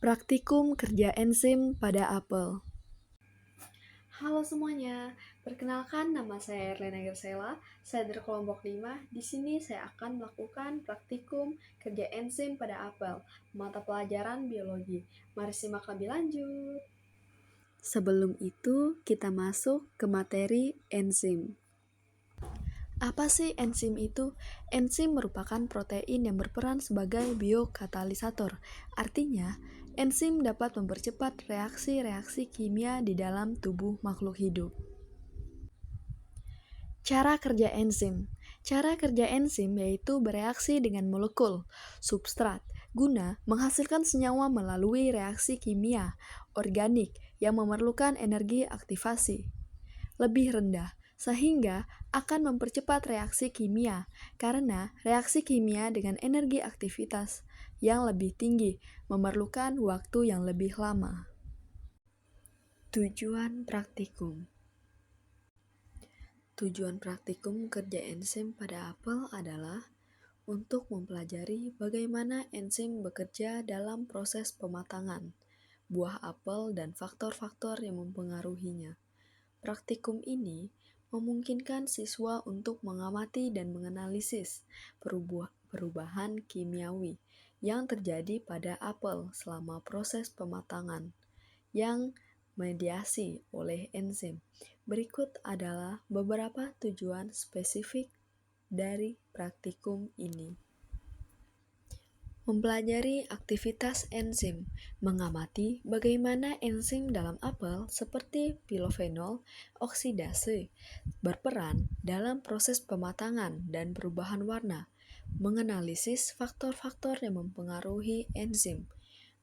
Praktikum kerja enzim pada apel. Halo semuanya, perkenalkan nama saya Erlena Gersela, saya dari kelompok 5. Di sini saya akan melakukan praktikum kerja enzim pada apel, mata pelajaran biologi. Mari simak lebih lanjut. Sebelum itu, kita masuk ke materi enzim. Apa sih enzim itu? Enzim merupakan protein yang berperan sebagai biokatalisator. Artinya, enzim dapat mempercepat reaksi-reaksi kimia di dalam tubuh makhluk hidup. Cara kerja enzim. Cara kerja enzim yaitu bereaksi dengan molekul, substrat, guna menghasilkan senyawa melalui reaksi kimia, organik yang memerlukan energi aktivasi lebih rendah, sehingga akan mempercepat reaksi kimia, karena reaksi kimia dengan energi aktivitas yang lebih tinggi memerlukan waktu yang lebih lama. Tujuan praktikum. Tujuan praktikum kerja enzim pada apel adalah untuk mempelajari bagaimana enzim bekerja dalam proses pematangan buah apel dan faktor-faktor yang mempengaruhinya. Praktikum ini memungkinkan siswa untuk mengamati dan menganalisis perubahan kimiawi yang terjadi pada apel selama proses pematangan yang mediasi oleh enzim. Berikut adalah beberapa tujuan spesifik dari praktikum ini. Mempelajari aktivitas enzim, mengamati bagaimana enzim dalam apel seperti pilofenol oksidase berperan dalam proses pematangan dan perubahan warna, menganalisis faktor-faktor yang mempengaruhi enzim,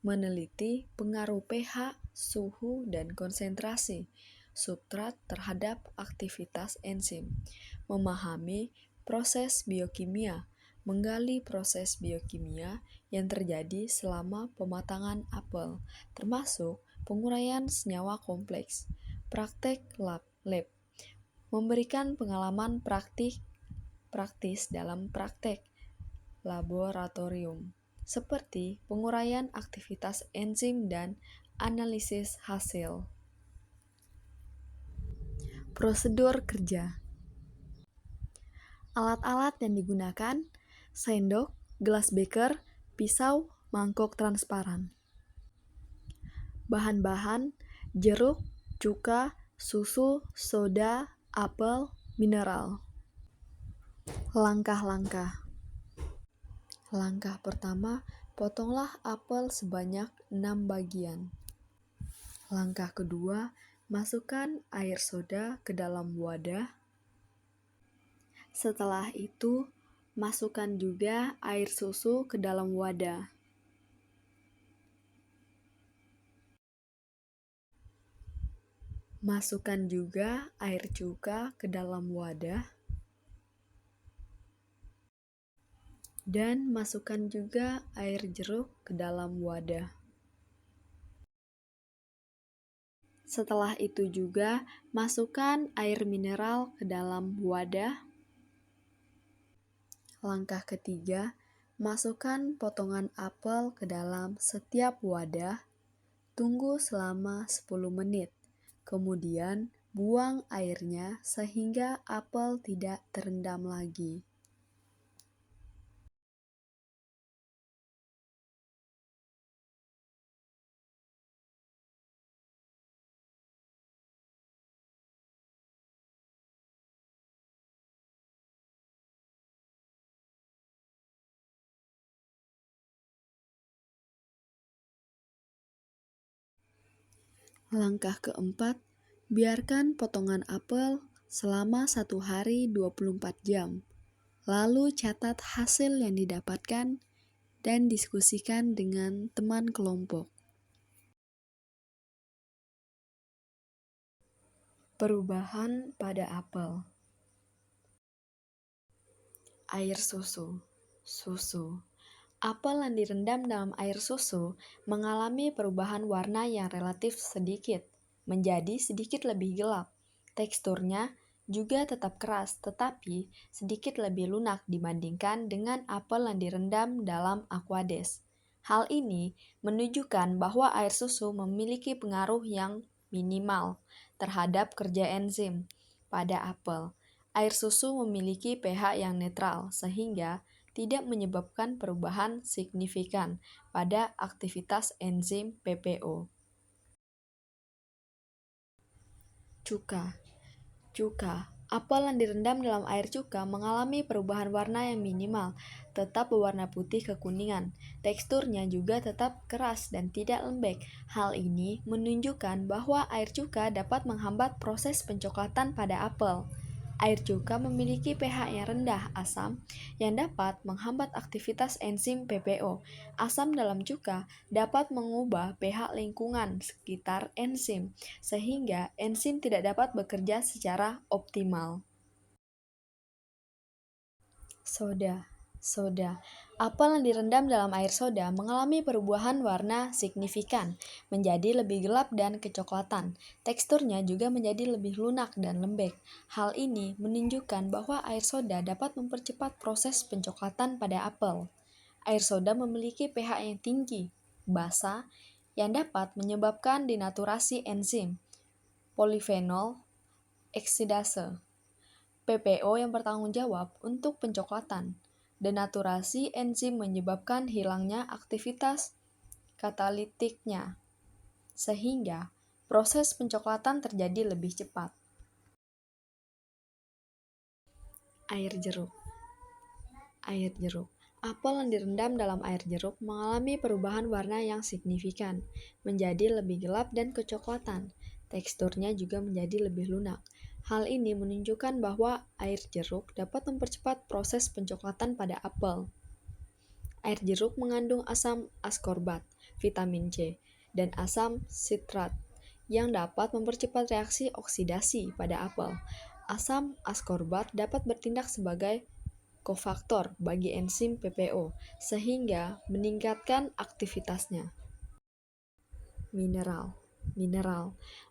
meneliti pengaruh pH, suhu, dan konsentrasi substrat terhadap aktivitas enzim, memahami proses biokimia, menggali proses biokimia yang terjadi selama pematangan apel, termasuk penguraian senyawa kompleks, praktek lab, memberikan pengalaman praktis dalam praktek laboratorium, seperti penguraian aktivitas enzim dan analisis hasil. Prosedur kerja. Alat-alat yang digunakan: sendok, gelas beker, pisau, mangkok transparan. Bahan-bahan: jeruk, cuka, susu, soda, apel, mineral. Langkah-langkah. Langkah pertama, potonglah apel sebanyak 6 bagian. Langkah kedua, masukkan air soda ke dalam wadah. Setelah itu, masukkan juga air susu ke dalam wadah. Masukkan juga air cuka ke dalam wadah. Dan masukkan juga air jeruk ke dalam wadah. Setelah itu juga, masukkan air mineral ke dalam wadah. Langkah ketiga, masukkan potongan apel ke dalam setiap wadah. Tunggu selama 10 menit. Kemudian, buang airnya sehingga apel tidak terendam lagi. Langkah keempat, biarkan potongan apel selama 1 hari 24 jam. Lalu catat hasil yang didapatkan dan diskusikan dengan teman kelompok. Perubahan pada apel. Air susu. Apel yang direndam dalam air susu mengalami perubahan warna yang relatif sedikit, menjadi sedikit lebih gelap. Teksturnya juga tetap keras, tetapi sedikit lebih lunak dibandingkan dengan apel yang direndam dalam aqueduct. Hal ini menunjukkan bahwa air susu memiliki pengaruh yang minimal terhadap kerja enzim pada apel. Air susu memiliki pH yang netral sehingga tidak menyebabkan perubahan signifikan pada aktivitas enzim PPO. Cuka. Cuka. Apel yang direndam dalam air cuka mengalami perubahan warna yang minimal, tetap berwarna putih kekuningan. Teksturnya juga tetap keras dan tidak lembek. Hal ini menunjukkan bahwa air cuka dapat menghambat proses pencoklatan pada apel. Air cuka memiliki pH yang rendah asam yang dapat menghambat aktivitas enzim PPO. Asam dalam cuka dapat mengubah pH lingkungan sekitar enzim, sehingga enzim tidak dapat bekerja secara optimal. Soda. Apel yang direndam dalam air soda mengalami perubahan warna signifikan, menjadi lebih gelap dan kecoklatan. Teksturnya juga menjadi lebih lunak dan lembek. Hal ini menunjukkan bahwa air soda dapat mempercepat proses pencoklatan pada apel. Air soda memiliki pH yang tinggi, basa, yang dapat menyebabkan denaturasi enzim, polifenol, oksidase, PPO yang bertanggung jawab untuk pencoklatan. Denaturasi enzim menyebabkan hilangnya aktivitas katalitiknya, sehingga proses pencoklatan terjadi lebih cepat. Air jeruk. Apel yang direndam dalam air jeruk mengalami perubahan warna yang signifikan, menjadi lebih gelap dan kecoklatan. Teksturnya juga menjadi lebih lunak. Hal ini menunjukkan bahwa air jeruk dapat mempercepat proses pencoklatan pada apel. Air jeruk mengandung asam askorbat, vitamin C, dan asam sitrat yang dapat mempercepat reaksi oksidasi pada apel. Asam askorbat dapat bertindak sebagai kofaktor bagi enzim PPO, sehingga meningkatkan aktivitasnya. Mineral.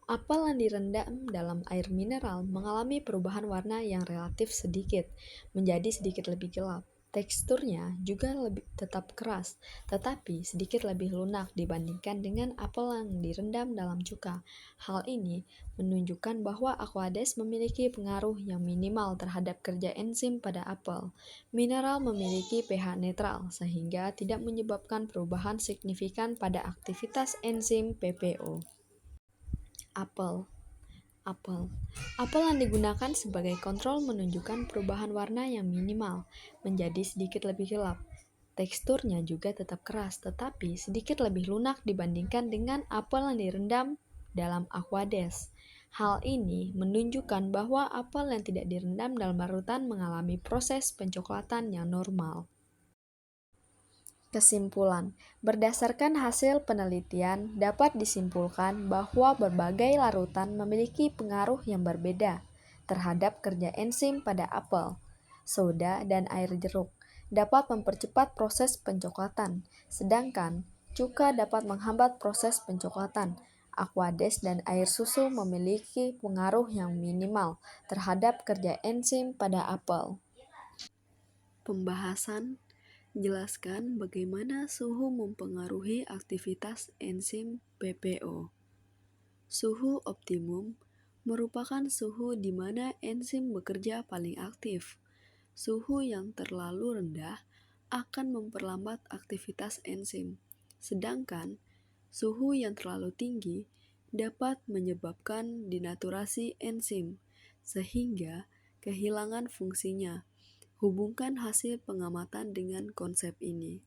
Apel yang direndam dalam air mineral mengalami perubahan warna yang relatif sedikit, menjadi sedikit lebih gelap. Teksturnya juga tetap keras, tetapi sedikit lebih lunak dibandingkan dengan apel yang direndam dalam cuka. Hal ini menunjukkan bahwa Aquades memiliki pengaruh yang minimal terhadap kerja enzim pada apel. Mineral memiliki pH netral sehingga tidak menyebabkan perubahan signifikan pada aktivitas enzim PPO. Apel yang digunakan sebagai kontrol menunjukkan perubahan warna yang minimal, menjadi sedikit lebih gelap. Teksturnya juga tetap keras, tetapi sedikit lebih lunak dibandingkan dengan apel yang direndam dalam Aquades. Hal ini menunjukkan bahwa apel yang tidak direndam dalam larutan mengalami proses pencoklatan yang normal. Kesimpulan, berdasarkan hasil penelitian, dapat disimpulkan bahwa berbagai larutan memiliki pengaruh yang berbeda terhadap kerja enzim pada apel. Soda dan air jeruk dapat mempercepat proses pencoklatan, sedangkan cuka dapat menghambat proses pencoklatan. Aquades dan air susu memiliki pengaruh yang minimal terhadap kerja enzim pada apel. Pembahasan. Jelaskan bagaimana suhu mempengaruhi aktivitas enzim PPO. Suhu optimum merupakan suhu di mana enzim bekerja paling aktif. Suhu yang terlalu rendah akan memperlambat aktivitas enzim, sedangkan suhu yang terlalu tinggi dapat menyebabkan denaturasi enzim, sehingga kehilangan fungsinya. Hubungkan hasil pengamatan dengan konsep ini.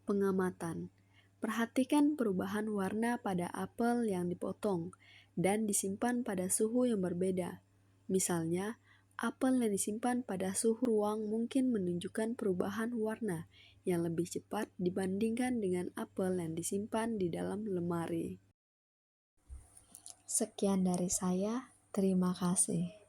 Pengamatan. Perhatikan perubahan warna pada apel yang dipotong dan disimpan pada suhu yang berbeda. Misalnya, apel yang disimpan pada suhu ruang mungkin menunjukkan perubahan warna yang lebih cepat dibandingkan dengan apel yang disimpan di dalam lemari. Sekian dari saya, terima kasih.